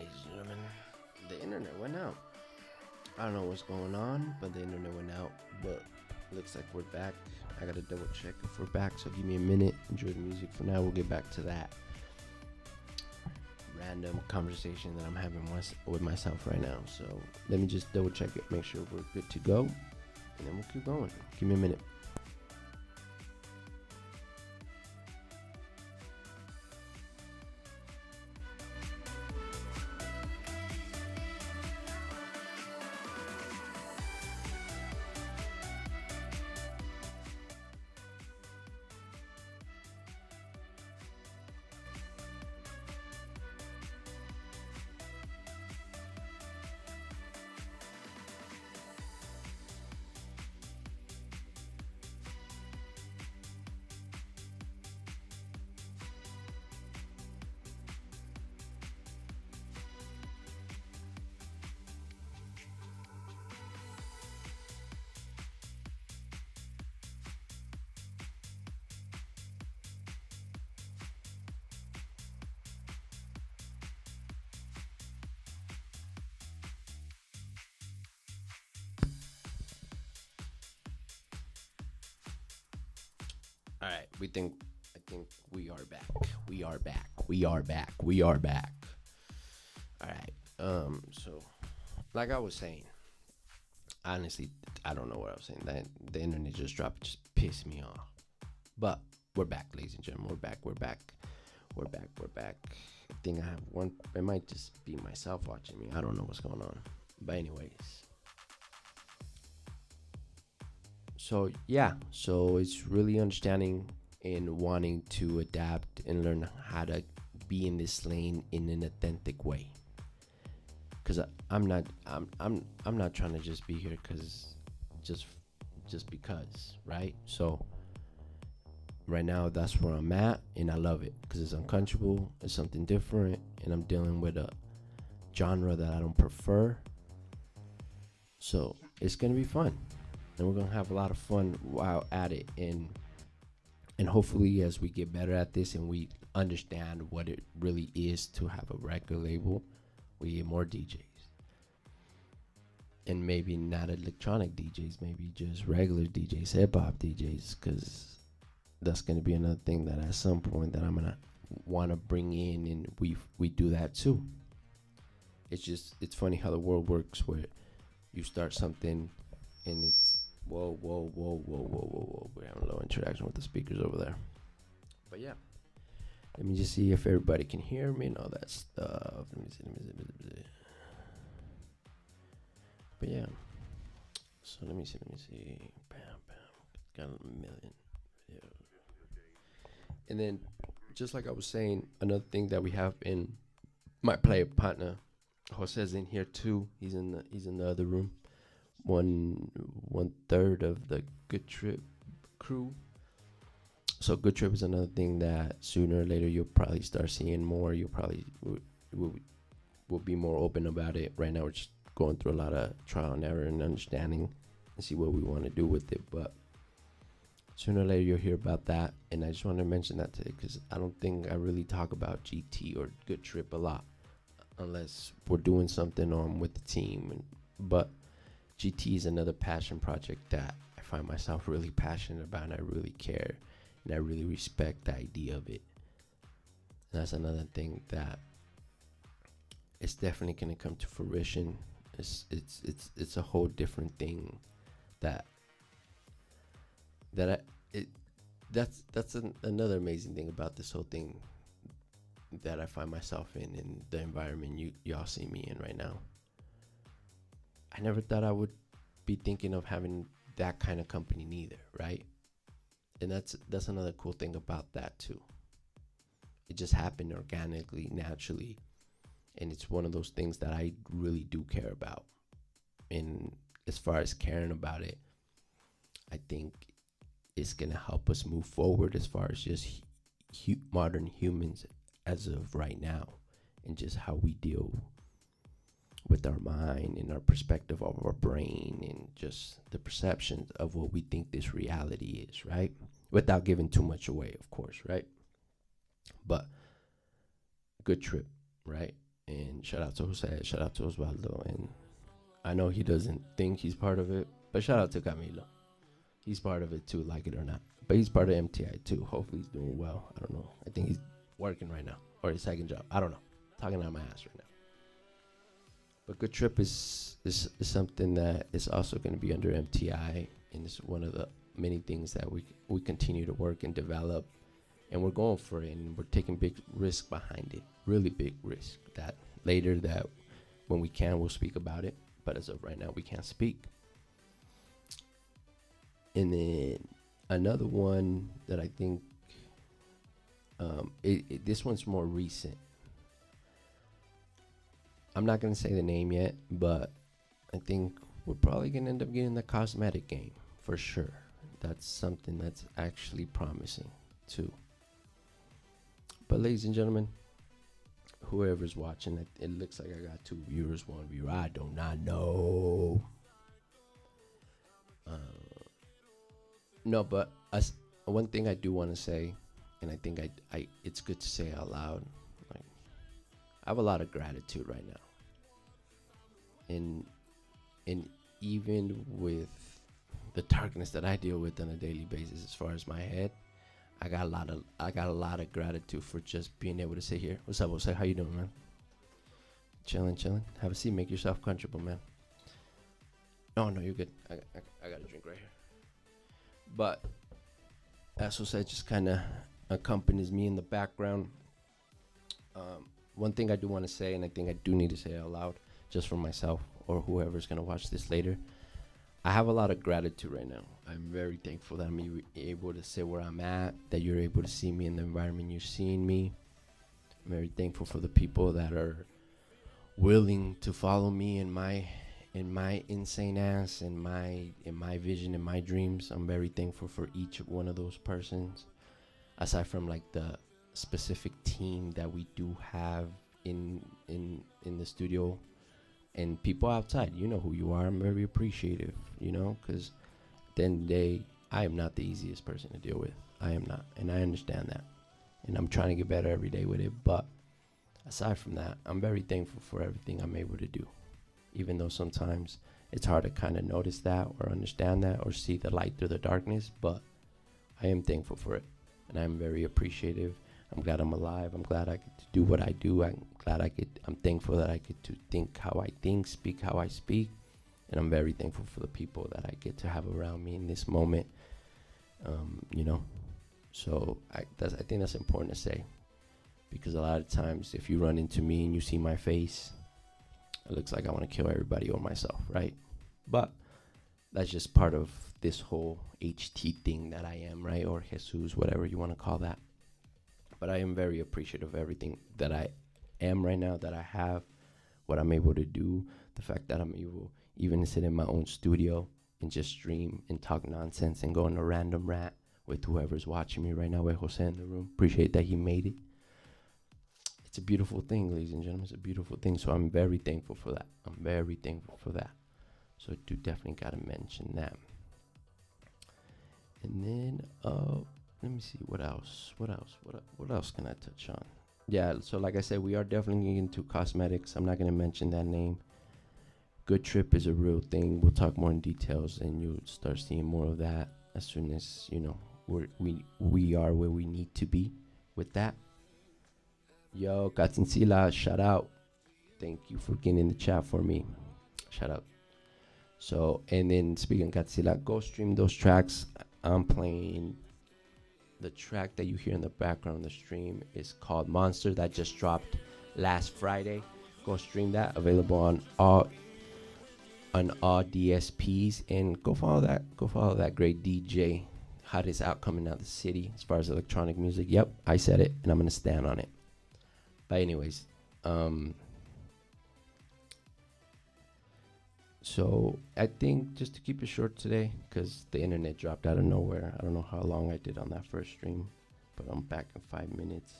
ladies and gentlemen. The internet went out. I don't know what's going on, but the internet went out. But looks like we're back. I gotta double check if we're back, so give me a minute. Enjoy the music for now. We'll get back to that random conversation that I'm having with myself right now. So let me just double check it, make sure we're good to go, and then we'll keep going. Give me a minute. All right, I think we are back. We are back. We are back. We are back. All right. So, like I was saying, honestly, I don't know what I was saying. That the internet just dropped, just pissed me off. But we're back, ladies and gentlemen. We're back. We're back. We're back. We're back. I think I have one. It might just be myself watching me. I don't know what's going on. But anyways. So yeah, so it's really understanding and wanting to adapt and learn how to be in this lane in an authentic way. Cause I'm not trying to just be here cause just because, right? So right now that's where I'm at, and I love it because it's uncomfortable, it's something different, and I'm dealing with a genre that I don't prefer. So it's gonna be fun. And we're gonna have a lot of fun while at it, and hopefully as we get better at this and we understand what it really is to have a record label, we get more DJs, and maybe not electronic DJs, maybe just regular DJs, hip hop DJs, because that's gonna be another thing that at some point that I'm gonna want to bring in, and we do that too. It's funny how the world works, where you start something and it's whoa. We're having a little interaction with the speakers over there. But yeah. Let me just see if everybody can hear me and all that stuff. Let me see. But yeah. So let me see. Bam. Got a million videos. And then, just like I was saying, another thing that we have in my player partner, Jose's in here too. He's in the other room. One third of the Good Trip crew. So Good Trip is another thing that sooner or later you'll probably start seeing more. You'll probably will be more open about it. Right now we're just going through a lot of trial and error and understanding and see what we want to do with it. But sooner or later you'll hear about that. And I just want to mention that today because I don't think I really talk about GT or Good Trip a lot unless we're doing something on with the team. But GT is another passion project that I find myself really passionate about, and I really care, and I really respect the idea of it. And that's another thing that it's definitely going to come to fruition. It's a whole different thing that's another amazing thing about this whole thing that I find myself in the environment y'all see me in right now. I never thought I would be thinking of having that kind of company neither, right? And that's another cool thing about that too. It just happened organically, naturally, and it's one of those things that I really do care about. And as far as caring about it, I think it's gonna help us move forward as far as just modern humans as of right now, and just how we deal with our mind and our perspective of our brain and just the perceptions of what we think this reality is, right? Without giving too much away, of course, right? But Good Trip, right? And shout out to Jose, shout out to Osvaldo. And I know he doesn't think he's part of it, but shout out to Camilo. He's part of it too, like it or not. But he's part of MTI too. Hopefully he's doing well. I don't know. I think he's working right now, or his second job. I don't know. Talking out of my ass right now. But Good Trip is something that is also going to be under MTI, and it's one of the many things that we continue to work and develop, and we're going for it, and we're taking big risk behind it, really big risk. That later, that when we can, we'll speak about it. But as of right now, we can't speak. And then another one that I think, this one's more recent. I'm not going to say the name yet, but I think we're probably going to end up getting the cosmetic game for sure. That's something that's actually promising too. But ladies and gentlemen, whoever's watching, it looks like I got 2 viewers, 1 viewer. I do not know. No, but one thing I do want to say, and I think I it's good to say out loud. Like, I have a lot of gratitude right now. And even with the darkness that I deal with on a daily basis, as far as my head, I got a lot of gratitude for just being able to sit here. What's up, Jose? How you doing, man? Chilling. Have a seat. Make yourself comfortable, man. No, you're good. I got a drink right here. But as Jose just kind of accompanies me in the background. One thing I do want to say, and I think I do need to say out loud, just for myself or whoever's going to watch this later, I have a lot of gratitude right now. I'm very thankful that I'm able to sit where I'm at, that you're able to see me in the environment you're seeing me. I'm very thankful for the people that are willing to follow me in my insane ass, in my vision, and my dreams. I'm very thankful for each one of those persons, aside from like the specific team that we do have in the studio and people outside. You know who you are. I'm very appreciative, because at the end of the day, I am not the easiest person to deal with. I am not, and I understand that, and I'm trying to get better every day with it. But aside from that, I'm very thankful for everything I'm able to do, even though sometimes it's hard to kind of notice that or understand that or see the light through the darkness. But I am thankful for it, and I'm very appreciative. I'm glad I'm alive. I'm glad I get to do what I do. I'm thankful that I get to think how I think, speak how I speak. And I'm very thankful for the people that I get to have around me in this moment. So I think that's important to say, because a lot of times if you run into me and you see my face, it looks like I want to kill everybody or myself, right? But that's just part of this whole HT thing that I am, right? Or Jesus, whatever you want to call that. But I am very appreciative of everything that I am right now, that I have, what I'm able to do, the fact that I'm able even to sit in my own studio and just stream and talk nonsense and go on a random rant with whoever's watching me right now, with Jose in the room. Appreciate that he made it. It's a beautiful thing, ladies and gentlemen. It's a beautiful thing. So I'm very thankful for that. So I do definitely got to mention that. And then, let me see, what else can I touch on? Yeah, so like I said, we are definitely into cosmetics. I'm not going to mention that name. Good Trip is a real thing. We'll talk more in details, and you'll start seeing more of that as soon as, we are where we need to be with that. Yo, Katsinsila, shout out. Thank you for getting in the chat for me. Shout out. So, and then speaking of Katsila, go stream those tracks. I'm playing the track that you hear in the background of the stream is called Monster. That just dropped last Friday. Go stream that. Available on all DSPs, and go follow that great DJ. Hottest out coming out of the city as far as electronic music. Yep, I said it, and I'm gonna stand on it. But anyways, so I think just to keep it short today, because the internet dropped out of nowhere. I don't know how long I did on that first stream, but I'm back in 5 minutes.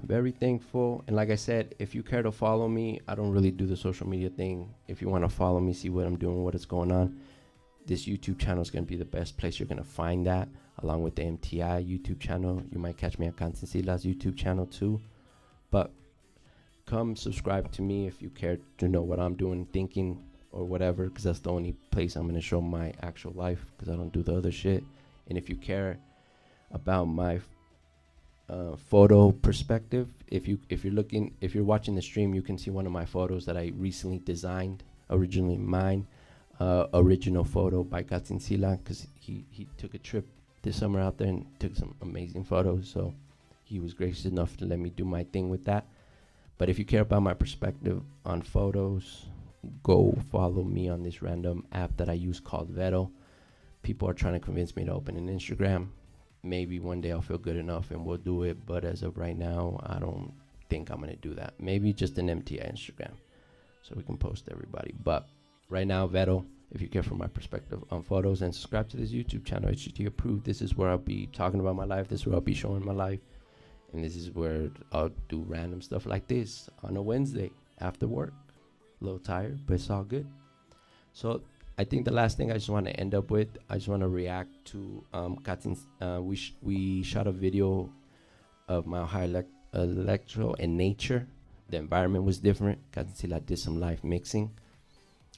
Very thankful. And like I said, if you care to follow me, I don't really do the social media thing. If you want to follow me, see what I'm doing, what is going on, this YouTube channel is going to be the best place you're going to find that. along with the MTI YouTube channel. You might catch me on Cancencila's YouTube channel too. But come subscribe to me if you care to know what I'm doing, thinking, or whatever, because that's the only place I'm going to show my actual life, because I don't do the other shit. And if you care about my photo perspective, if you're watching the stream, you can see one of my photos that I recently designed, originally mine, original photo by Gatzinsila, because he took a trip this summer out there and took some amazing photos. So he was gracious enough to let me do my thing with that. But if you care about my perspective on photos, go follow me on this random app that I use called Vero. People are trying to convince me to open an Instagram. Maybe one day I'll feel good enough and we'll do it. But as of right now, I don't think I'm going to do that. Maybe just an MTI Instagram so we can post everybody. But right now, Vero, if you care for my perspective on photos, and subscribe to this YouTube channel, HGT approved. This is where I'll be talking about my life. This is where I'll be showing my life. And this is where I'll do random stuff like this on a Wednesday after work. A little tired, but it's all good. So I think the last thing I just want to end up with, I just want to react to Katin's. We shot a video of Mile High Electro and nature. The environment was different. Katinsila did some live mixing.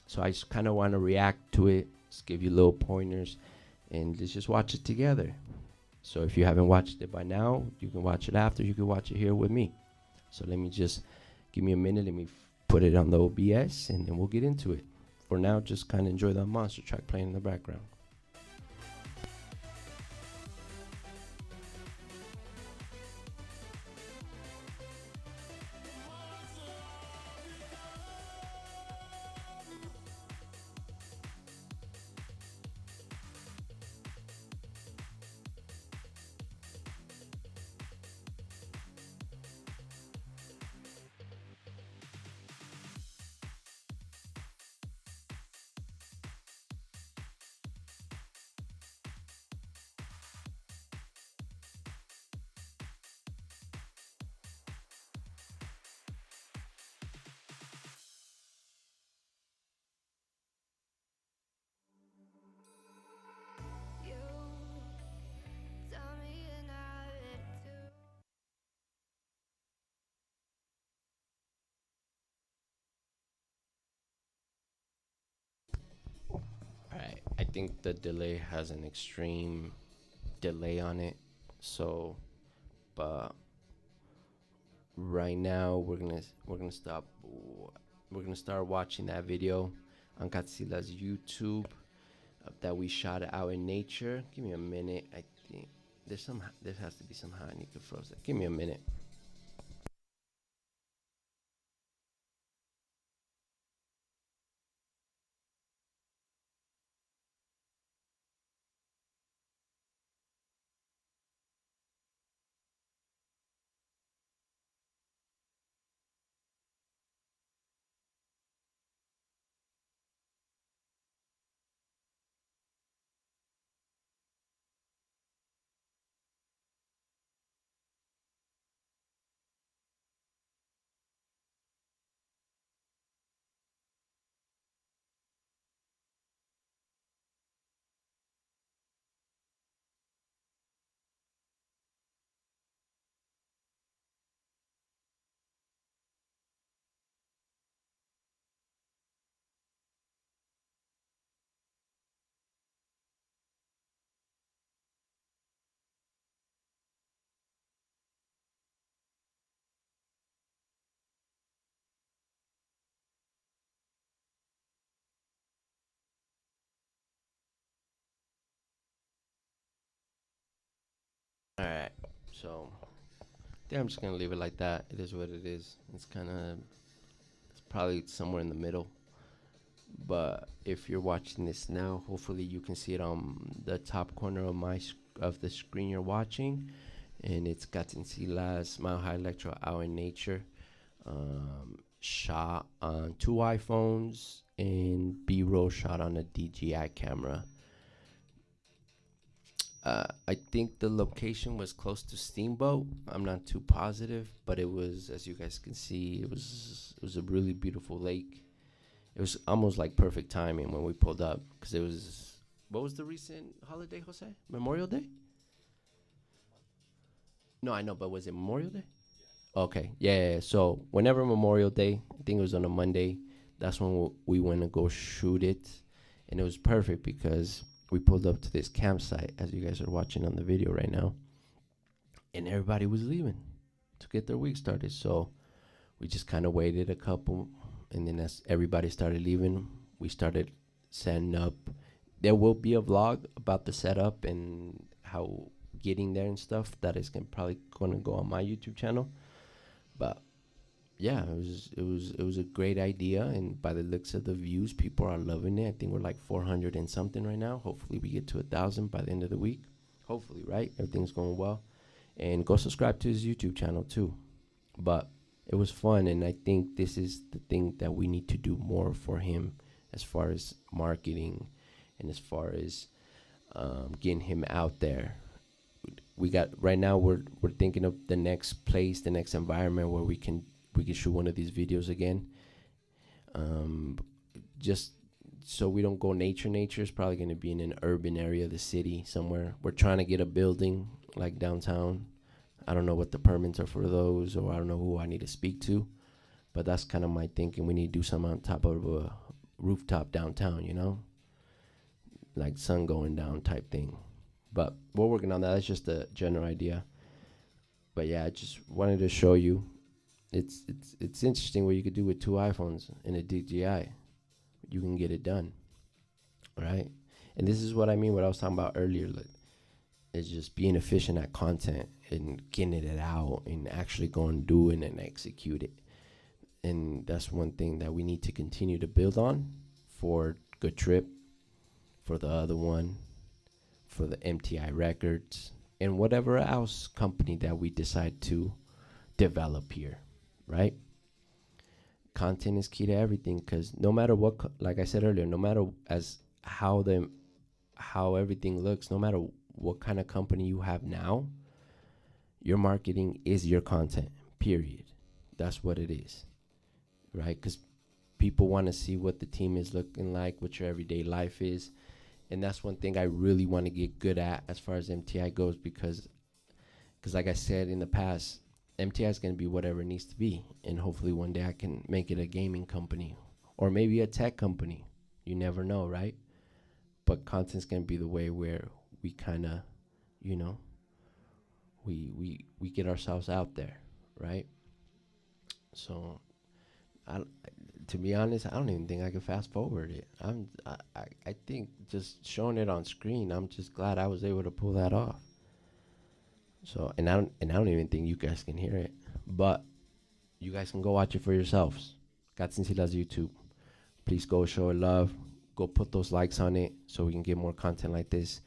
So I just kind of want to react to it, just give you little pointers, and let's just watch it together. So if you haven't watched it by now, you can watch it after. You can watch it here with me. So let me just, give me a minute. Let me put it on the OBS, and then we'll get into it. For now, just kind of enjoy that monster track playing in the background. Alright, I think the delay has an extreme delay on it. So, but right now we're gonna stop. We're gonna start watching that video on Katsila's YouTube that we shot out in nature. Give me a minute. I think there has to be some high you can froze it. Give me a minute. Alright, so I think I'm just gonna leave it like that. It is what it is. It's probably somewhere in the middle. But if you're watching this now, hopefully you can see it on the top corner of of the screen you're watching, and it's Gatinsila's Mile High Electro Out in Nature, shot on 2 iPhones and B-roll shot on a DJI camera. I think the location was close to Steamboat. I'm not too positive, but it was, as you guys can see, it was a really beautiful lake. It was almost like perfect timing when we pulled up, because it was, what was the recent holiday, Jose? Memorial Day? No, I know, but was it Memorial Day? Okay, yeah. So whenever Memorial Day, I think it was on a Monday. That's when we went to go shoot it, and it was perfect because we pulled up to this campsite, as you guys are watching on the video right now, and everybody was leaving to get their week started. So we just kind of waited a couple, and then as everybody started leaving, we started setting up. There will be a vlog about the setup and how getting there and stuff that is probably gonna go on my YouTube channel. But yeah, it was a great idea, and by the looks of the views, people are loving it. I think we're like 400 and something right now. Hopefully, we get to 1,000 by the end of the week. Hopefully, right? Everything's going well, and go subscribe to his YouTube channel too. But it was fun, and I think this is the thing that we need to do more for him, as far as marketing, and as far as getting him out there. We got right now. We're thinking of the next place, the next environment where we can shoot one of these videos again. Just so we don't go nature. Nature is probably going to be in an urban area of the city somewhere. We're trying to get a building like downtown. I don't know what the permits are for those, or I don't know who I need to speak to. But that's kind of my thinking. We need to do something on top of a rooftop downtown, like sun going down type thing. But we're working on that. That's just a general idea. But yeah, I just wanted to show you. It's interesting what you could do with two iPhones and a DJI. You can get it done, right? And this is what I mean. What I was talking about earlier, like, is just being efficient at content and getting it out and actually going and do it and execute it. And that's one thing that we need to continue to build on for Good Trip, for the other one, for the MTI Records, and whatever else company that we decide to develop here, right? Content is key to everything, because no matter what, like I said earlier, no matter as how everything looks, no matter what kind of company you have now, your marketing is your content, period. That's what it is, right? Because people want to see what the team is looking like, what your everyday life is. And that's one thing I really want to get good at as far as MTI goes, because like I said in the past, MTI is going to be whatever it needs to be. And hopefully one day I can make it a gaming company or maybe a tech company. You never know, right? But content's going to be the way where we kind of, we get ourselves out there, right? So to be honest, I don't even think I can fast forward it. I think just showing it on screen, I'm just glad I was able to pull that off. So, and I don't even think you guys can hear it, but you guys can go watch it for yourselves. Gatsinsila's YouTube. Please go show it love. Go put those likes on it so we can get more content like this,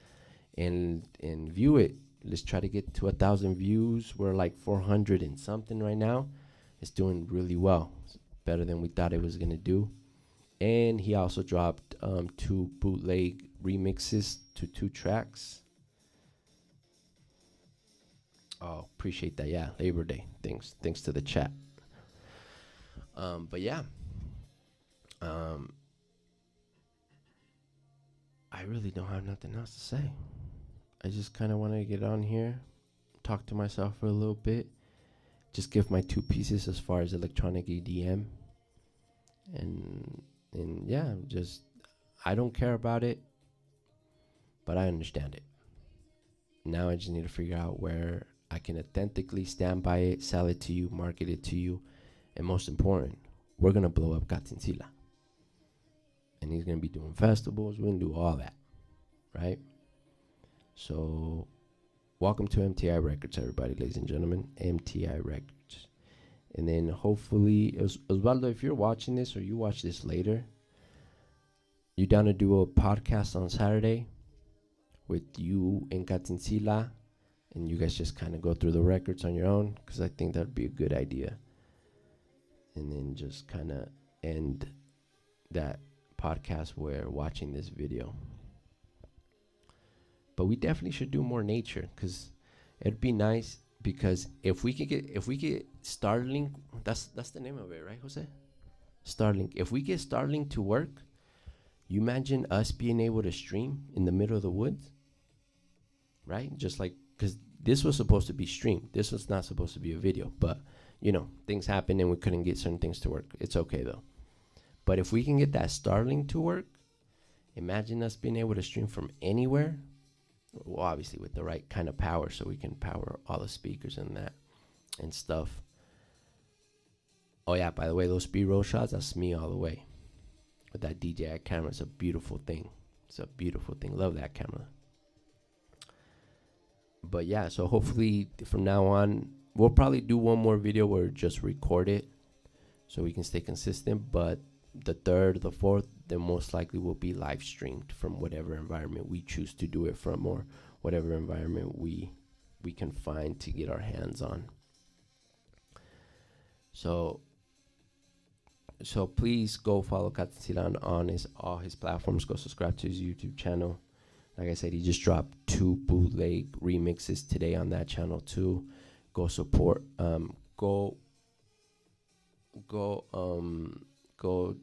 and view it. Let's try to get to 1,000 views. We're like 400 and something right now. It's doing really well. It's better than we thought it was gonna do. And he also dropped 2 bootleg remixes to 2 tracks. Oh, appreciate that. Yeah, Labor Day. Thanks to the chat. But yeah, I really don't have nothing else to say. I just kind of wanted to get on here, talk to myself for a little bit, just give my 2 pieces as far as electronic EDM, and yeah, just I don't care about it, but I understand it. Now I just need to figure out where I can authentically stand by it, sell it to you, market it to you, and most important, we're gonna blow up Katinsila, and he's gonna be doing festivals. We're gonna do all that, right? So, welcome to MTI Records, everybody, ladies and gentlemen. MTI Records. And then hopefully, Osvaldo, if you're watching this or you watch this later, you down to do a podcast on Saturday with you and Katinsila, and you guys just kind of go through the records on your own, because I think that'd be a good idea. And then just kind of end that podcast where watching this video. But we definitely should do more nature, because it'd be nice. Because if we get Starlink, that's the name of it, right, Jose? Starlink. If we get Starlink to work, you imagine us being able to stream in the middle of the woods, right? Just like, because this was supposed to be streamed. This was not supposed to be a video, but you know, things happen and we couldn't get certain things to work. It's okay though. But if we can get that Starlink to work, imagine us being able to stream from anywhere. Well, obviously with the right kind of power, so we can power all the speakers and that and stuff. Oh yeah, by the way, those B-roll shots, that's me all the way. With that DJI camera, it's a beautiful thing. It's a beautiful thing. Love that camera. But yeah, so hopefully from now on, we'll probably do one more video where we just record it so we can stay consistent. But the third, the fourth, then most likely will be live streamed from whatever environment we choose to do it from, or whatever environment we can find to get our hands on. So please go follow Katsilan on all his platforms. Go subscribe to his YouTube channel. Like I said, he just dropped 2 bootleg remixes today on that channel too. Go support. Go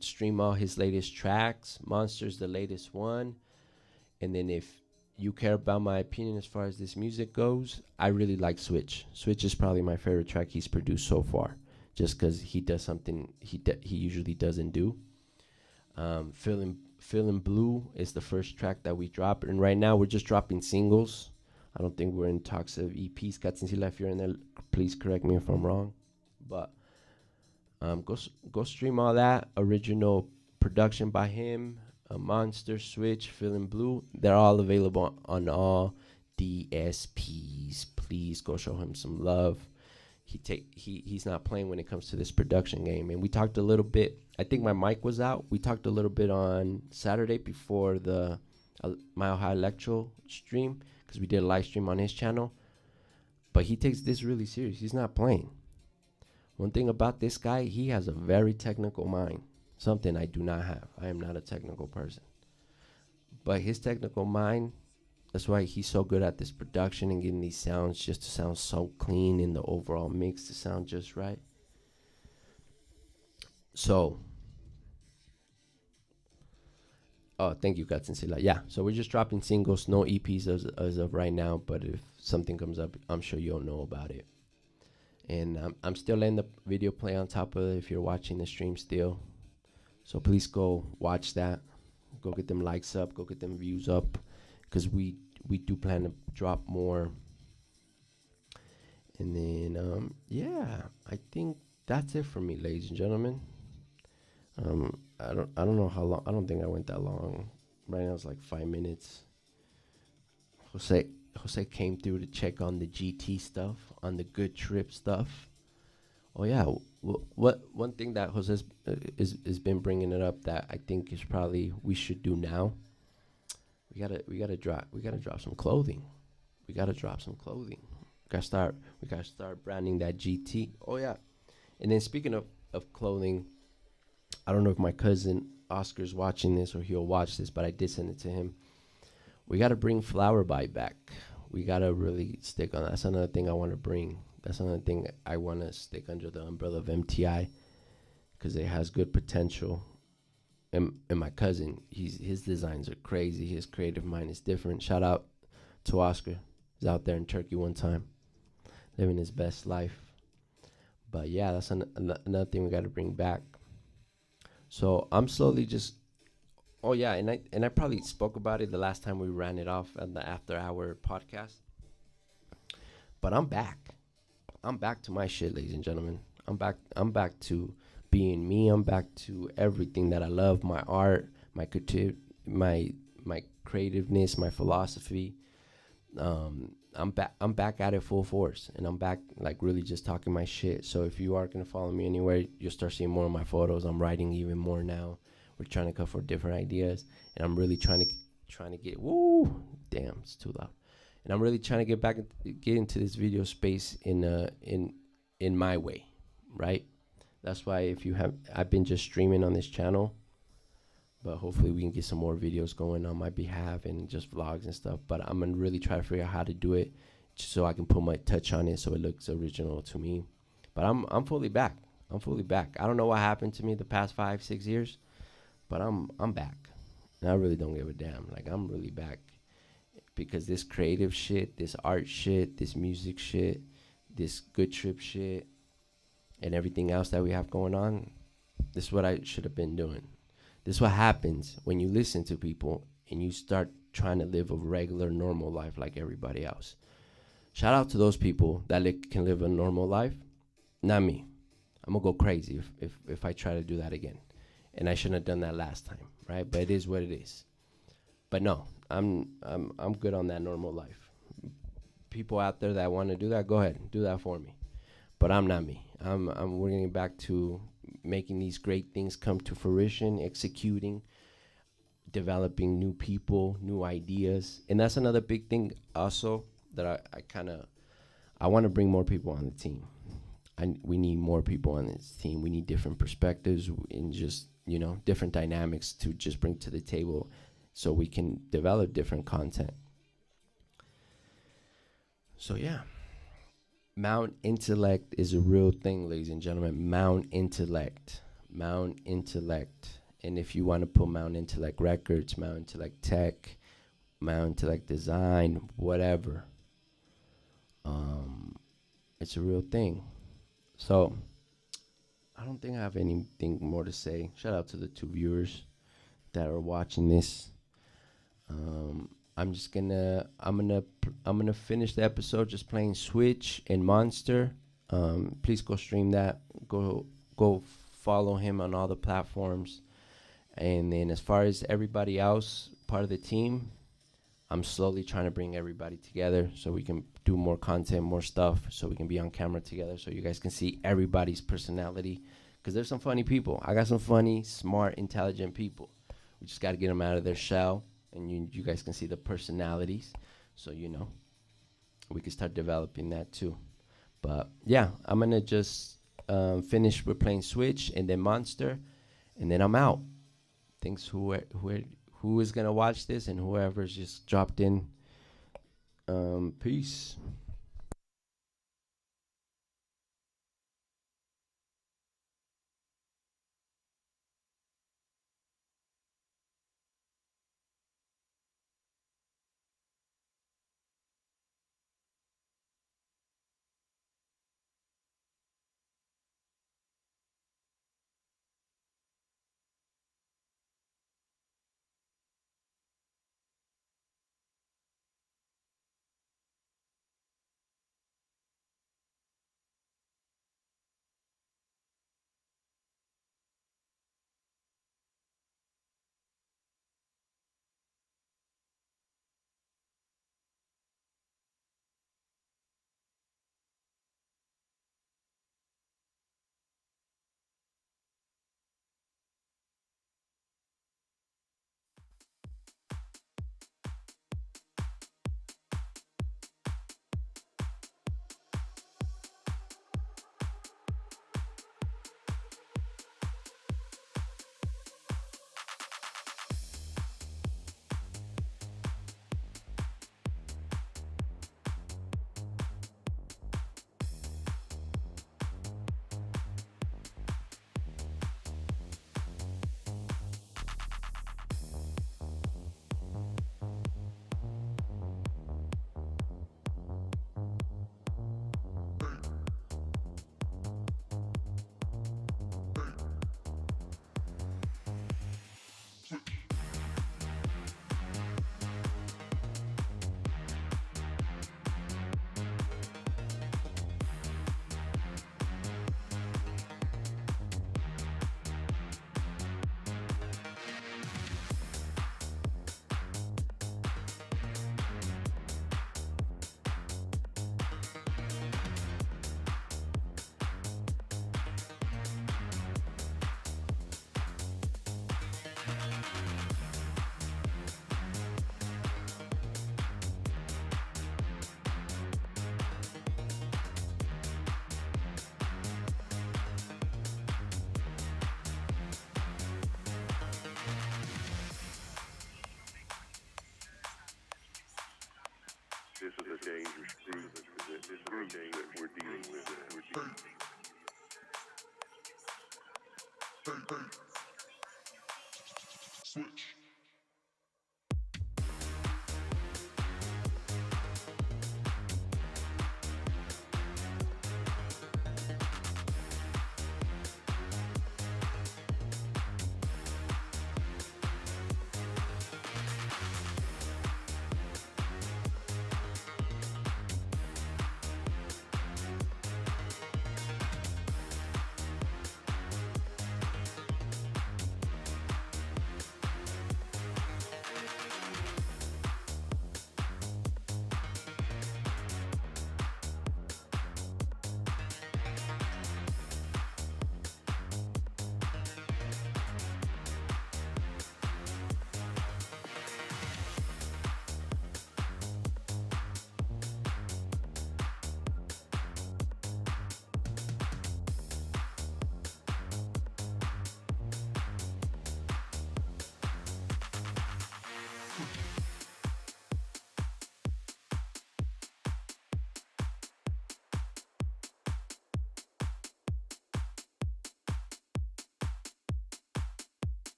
stream all his latest tracks. Monster's the latest one. And then if you care about my opinion as far as this music goes, I really like Switch. Switch is probably my favorite track he's produced so far, just because he does something he usually doesn't do. Feeling Blue is the first track that we drop, and right now we're just dropping singles. I don't think we're in talks of EPs. Katsinsila, if you're in there, please correct me if I'm wrong. But go stream all that. Original production by him, Monster, Switch, Feeling Blue. They're all available on all DSPs. Please go show him some love. He's not playing when it comes to this production game. And we talked a little bit. I think my mic was out. We talked a little bit on Saturday before the Mile High Electro stream, because we did a live stream on his channel. But he takes this really serious. He's not playing. One thing about this guy, he has a very technical mind, something I do not have. I am not a technical person. But his technical mind, that's why he's so good at this production and getting these sounds just to sound so clean in the overall mix to sound just right. So, thank you, Katsinsila. Yeah, so we're just dropping singles, no EPs as of right now, but if something comes up, I'm sure you'll know about it. And I'm still letting the video play on top of it if you're watching the stream still. So please go watch that. Go get them likes up, go get them views up, because we do plan to drop more. And then yeah, I think that's it for me, ladies and gentlemen. I don't know how long. I don't think I went that long. Right now it's like 5 minutes. Jose came through to check on the GT stuff, on the good trip stuff. Oh yeah, what one thing that Jose is been bringing it up that I think is probably we should do now. We gotta drop some clothing. We gotta start branding that GT. Oh yeah, and then speaking of clothing, I don't know if my cousin Oscar's watching this or he'll watch this, but I did send it to him. We gotta bring Flower Buy back. We gotta really stick on that. That's another thing I want to bring. That's another thing I want to stick under the umbrella of MTI, because it has good potential. And my cousin, his designs are crazy. His creative mind is different. Shout out to Oscar. He's out there in Turkey one time, living his best life. But yeah, that's another thing we got to bring back. So I'm slowly just. Oh yeah, and I probably spoke about it the last time we ran it off at the After Hour podcast. But I'm back. I'm back to my shit, ladies and gentlemen. I'm back to being me. I'm back to everything that I love, my art, my creativeness, my philosophy. I'm back at it full force, and I'm back like really just talking my shit. So if you are gonna follow me anywhere, you'll start seeing more of my photos. I'm writing even more now. We're trying to come for different ideas, and I'm really trying to get damn, it's too loud. And I'm really trying to get into this video space in my way, right? That's why I've been just streaming on this channel, but hopefully we can get some more videos going on my behalf and just vlogs and stuff. But I'm gonna really try to figure out how to do it so I can put my touch on it so it looks original to me. But I'm fully back. I don't know what happened to me the past 5-6 years, but I'm back, and I really don't give a damn. Like, I'm really back because this creative shit, this art shit, this music shit, this good trip shit, and everything else that we have going on, this is what I should have been doing. This is what happens when you listen to people and you start trying to live a regular, normal life like everybody else. Shout out to those people that can live a normal life. Not me. I'm gonna go crazy if I try to do that again. And I shouldn't have done that last time, right? But it is what it is. But no, I'm good on that normal life. People out there that want to do that, go ahead, do that for me. But I'm not me. We're getting back to making these great things come to fruition, executing, developing new people, new ideas, and that's another big thing also that I want to bring more people on the team. We need more people on this team. We need different perspectives and just different dynamics to just bring to the table, so we can develop different content. So yeah. Mount Intellect is a real thing, ladies and gentlemen. Mount Intellect. Mount Intellect. And if you want to put Mount Intellect Records, Mount Intellect Tech, Mount Intellect Design, whatever, it's a real thing. So I don't think I have anything more to say. Shout out to the 2 viewers that are watching this. I'm gonna finish the episode just playing Switch and Monster. Please go stream that. Go follow him on all the platforms. And then as far as everybody else, part of the team, I'm slowly trying to bring everybody together so we can do more content, more stuff, so we can be on camera together, so you guys can see everybody's personality. Because there's some funny people. I got some funny, smart, intelligent people. We just got to get them out of their shell, and you guys can see the personalities. So, we can start developing that too. But yeah, I'm going to just finish with playing Switch and then Monster, and then I'm out. Thanks who is going to watch this and whoever's just dropped in. Peace. This is a dangerous group. This is a group that we're dealing with. Switch.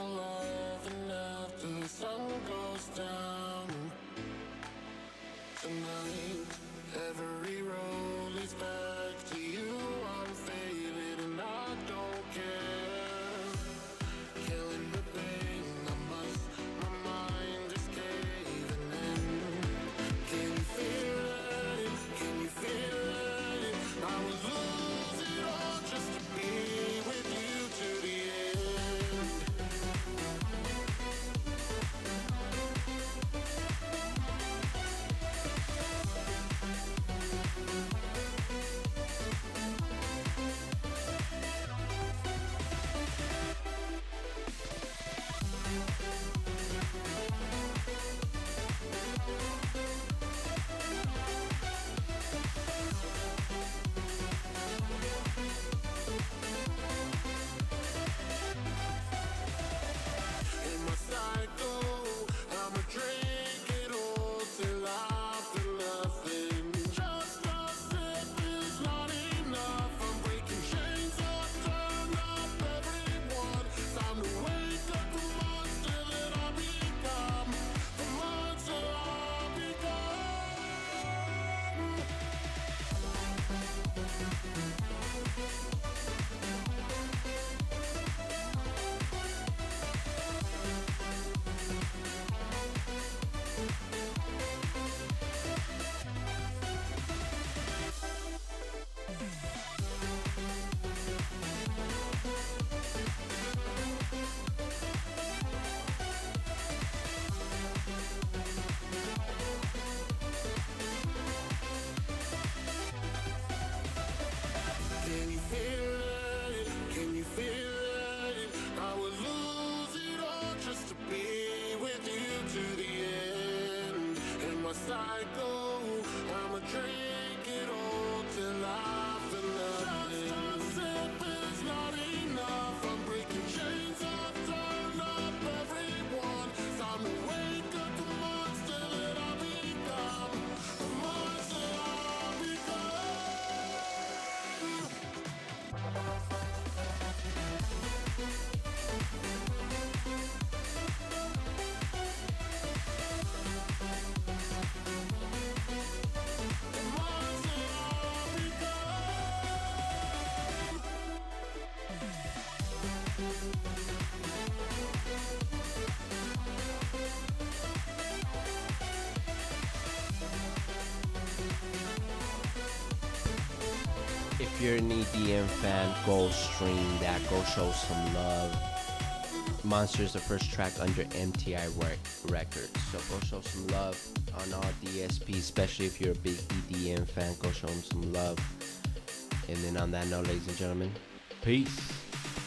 love, and after the sun goes down tonight, every road leads back to you. I'm faded and I don't care. Killing the pain, my mind is caving in. Can you feel it? Can you feel it? I would lose it all just to be with you to the end. In my cycle, I'ma drink it all till I feel nothing. Just a sip is not enough. I'm breaking chains, I've turned up everyone. Time to wake up the monster that I become. The monster I become. Can you feel it? Can you feel it? I would lose it all just to be with you to the end. In my cycle, I'ma drink it all till I feel nothing. Just a sip is not enough. I'm breaking chains, I've turned up everyone. Time to wake up the monster that I become. The monster I become. If you're an EDM fan, go stream that. Go show some love. Monster is the first track under MTI Records. So go show some love on all DSP, especially if you're a big EDM fan. Go show them some love. And then on that note, ladies and gentlemen, peace.